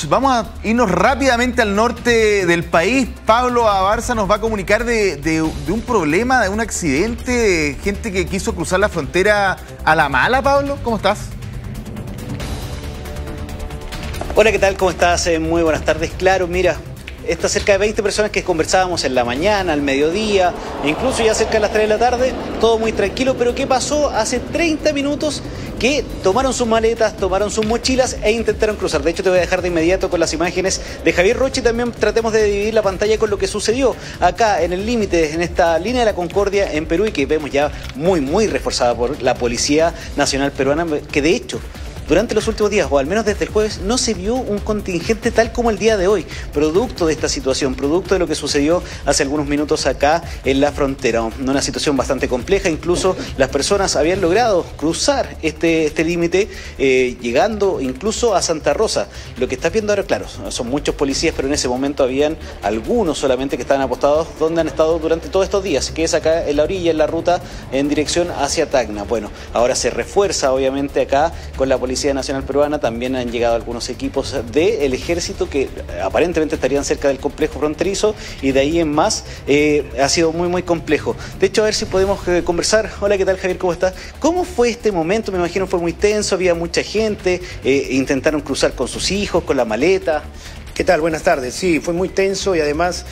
Vamos a irnos rápidamente al norte del país. Pablo Abarza nos va a comunicar de un problema, de un accidente, de gente que quiso cruzar la frontera a la mala. Pablo, ¿cómo estás? Hola, ¿qué tal? ¿Cómo estás? Muy buenas tardes. Claro, mira, estas cerca de 20 personas que conversábamos en la mañana, al mediodía, e incluso ya cerca de las 3 de la tarde, todo muy tranquilo. Pero ¿qué pasó? Hace 30 minutos que tomaron sus maletas, tomaron sus mochilas e intentaron cruzar. De hecho, te voy a dejar de inmediato con las imágenes de Javier Rocha y también tratemos de dividir la pantalla con lo que sucedió acá en el límite, en esta línea de la Concordia en Perú, y que vemos ya muy reforzada por la Policía Nacional Peruana, que de hecho durante los últimos días, o al menos desde el jueves, no se vio un contingente tal como el día de hoy, producto de esta situación, producto de lo que sucedió hace algunos minutos acá en la frontera. Una situación bastante compleja, incluso las personas habían logrado cruzar este límite, llegando incluso a Santa Rosa. Lo que estás viendo ahora, claro, son muchos policías, pero en ese momento habían algunos solamente que estaban apostados donde han estado durante todos estos días, que es acá en la orilla, en la ruta en dirección hacia Tacna. Bueno, ahora se refuerza obviamente acá con la Policía Nacional Peruana. También han llegado algunos equipos del ejército que aparentemente estarían cerca del complejo fronterizo, y de ahí en más ha sido muy complejo. De hecho, a ver si podemos conversar. Hola, ¿qué tal, Javier? ¿Cómo estás? ¿Cómo fue este momento? Me imagino fue muy tenso, había mucha gente, intentaron cruzar con sus hijos, con la maleta. ¿Qué tal? Buenas tardes. Sí, fue muy tenso, y además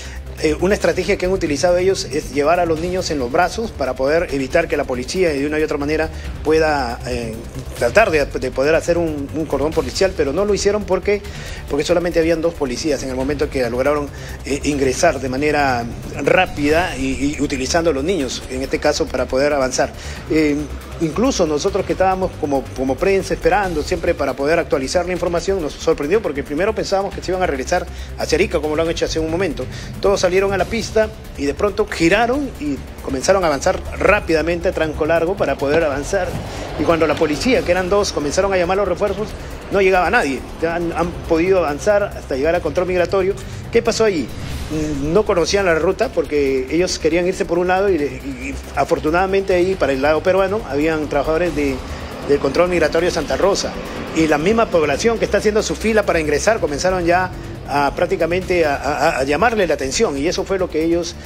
una estrategia que han utilizado ellos es llevar a los niños en los brazos para poder evitar que la policía de una y otra manera pueda tratar de poder hacer un cordón policial, pero no lo hicieron porque solamente habían 2 policías en el momento que lograron ingresar de manera rápida y utilizando a los niños, en este caso, para poder avanzar. Incluso nosotros que estábamos como prensa esperando siempre para poder actualizar la información, nos sorprendió porque primero pensábamos que se iban a regresar hacia Arica, como lo han hecho hace un momento. Todos salieron a la pista y de pronto giraron y comenzaron a avanzar rápidamente a tranco largo para poder avanzar. Y cuando la policía, que eran 2, comenzaron a llamar a los refuerzos, no llegaba nadie. Han podido avanzar hasta llegar al control migratorio. ¿Qué pasó allí? No conocían la ruta porque ellos querían irse por un lado y afortunadamente ahí para el lado peruano habían trabajadores del control migratorio de Santa Rosa, y la misma población que está haciendo su fila para ingresar comenzaron ya prácticamente a llamarle la atención, y eso fue lo que ellos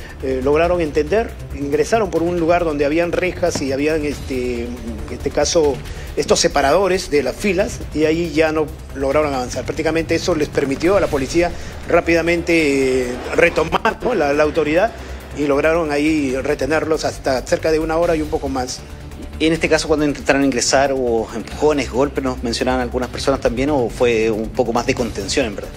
lograron entender. Ingresaron por un lugar donde habían rejas y habían en este caso estos separadores de las filas, y ahí ya no lograron avanzar. Prácticamente eso les permitió a la policía rápidamente retomar, ¿no?, la autoridad, y lograron ahí retenerlos hasta cerca de 1 hora y un poco más. En este caso, cuando intentaron ingresar, ¿hubo empujones, golpes, nos mencionaban algunas personas también, o fue un poco más de contención en verdad?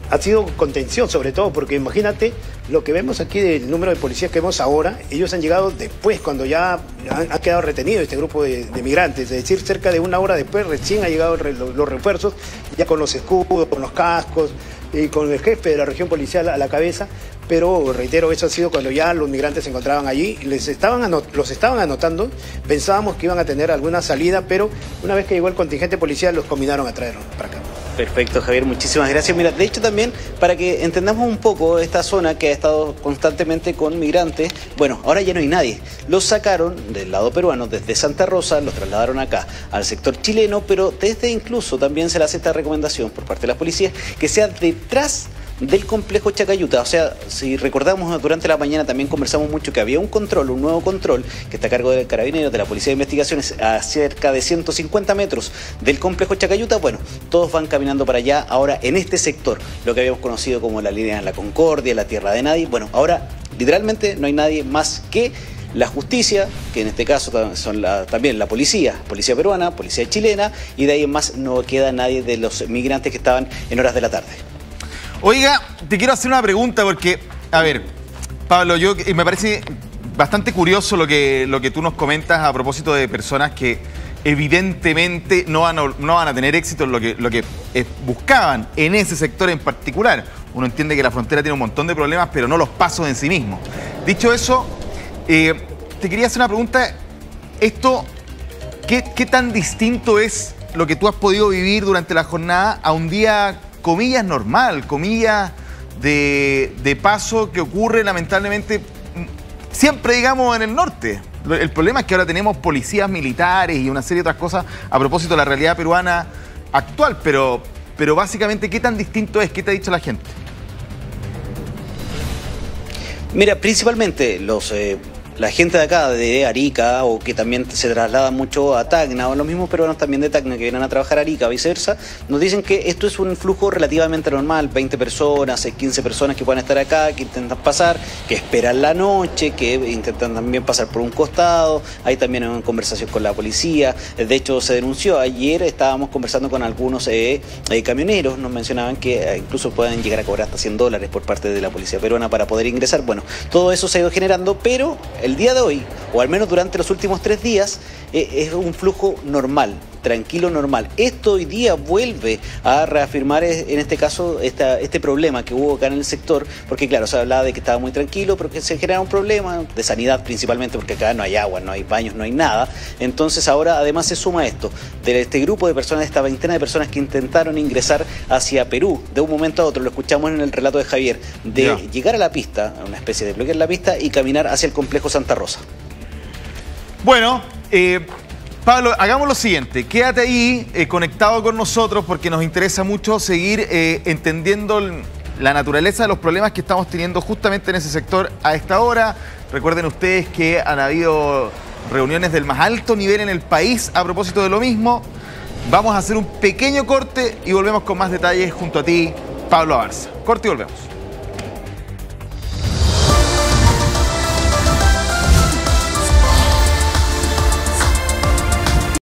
Ha sido contención sobre todo, porque imagínate lo que vemos aquí del número de policías que vemos ahora. Ellos han llegado después, cuando ya ha quedado retenido este grupo de migrantes, es decir, cerca de 1 hora después recién han llegado los refuerzos, ya con los escudos, con los cascos y con el jefe de la región policial a la cabeza. Pero reitero, eso ha sido cuando ya los migrantes se encontraban allí, los estaban anotando. Pensábamos que iban a tener alguna salida, pero una vez que llegó el contingente policial los combinaron a traerlos para acá. Perfecto, Javier, muchísimas gracias. Mira, de hecho también, para que entendamos un poco esta zona que ha estado constantemente con migrantes, bueno, ahora ya no hay nadie. Los sacaron del lado peruano, desde Santa Rosa, los trasladaron acá al sector chileno, pero desde incluso también se le hace esta recomendación por parte de las policías que sea detrás del complejo Chacayuta. O sea, si recordamos, durante la mañana también conversamos mucho que había un nuevo control que está a cargo del Carabineros, de la Policía de Investigaciones, a cerca de 150 metros del complejo Chacayuta. Bueno, todos van caminando para allá ahora en este sector, lo que habíamos conocido como la línea de la Concordia, la tierra de nadie. Bueno, ahora literalmente no hay nadie más que la justicia, que en este caso son también la policía peruana, policía chilena, y de ahí en más no queda nadie de los migrantes que estaban en horas de la tarde. Oiga, te quiero hacer una pregunta porque, a ver, Pablo, me parece bastante curioso lo que tú nos comentas a propósito de personas que evidentemente no van a tener éxito en lo que buscaban en ese sector en particular. Uno entiende que la frontera tiene un montón de problemas, pero no los pasos en sí mismos. Dicho eso, te quería hacer una pregunta. ¿Qué tan distinto es lo que tú has podido vivir durante la jornada a un día, comillas, normal, comillas, de paso que ocurre lamentablemente siempre, digamos, en el norte? El problema es que ahora tenemos policías militares y una serie de otras cosas a propósito de la realidad peruana actual, pero básicamente, ¿qué tan distinto es? ¿Qué te ha dicho la gente? Mira, principalmente la gente de acá, de Arica, o que también se traslada mucho a Tacna, o los mismos peruanos también de Tacna que vienen a trabajar a Arica, viceversa, nos dicen que esto es un flujo relativamente normal, 20 personas, 15 personas que puedan estar acá, que intentan pasar, que esperan la noche, que intentan también pasar por un costado, hay también una conversación con la policía, de hecho se denunció, ayer estábamos conversando con algunos camioneros, nos mencionaban que incluso pueden llegar a cobrar hasta $100 por parte de la policía peruana para poder ingresar. Bueno, todo eso se ha ido generando, pero el día de hoy, o al menos durante los últimos 3 días, es un flujo normal, tranquilo, normal. Esto hoy día vuelve a reafirmar, en este caso, este problema que hubo acá en el sector, porque claro, se hablaba de que estaba muy tranquilo, pero que se genera un problema de sanidad principalmente, porque acá no hay agua, no hay baños, no hay nada. Entonces ahora además se suma esto, de este grupo de personas, de esta veintena de personas que intentaron ingresar hacia Perú, de un momento a otro, lo escuchamos en el relato de Javier, de llegar a la pista, una especie de bloquear la pista y caminar hacia el complejo Santa Rosa. Bueno, Pablo, hagamos lo siguiente, quédate ahí conectado con nosotros porque nos interesa mucho seguir entendiendo la naturaleza de los problemas que estamos teniendo justamente en ese sector a esta hora. Recuerden ustedes que han habido reuniones del más alto nivel en el país a propósito de lo mismo. Vamos a hacer un pequeño corte y volvemos con más detalles junto a ti, Pablo Abarza. Corte y volvemos.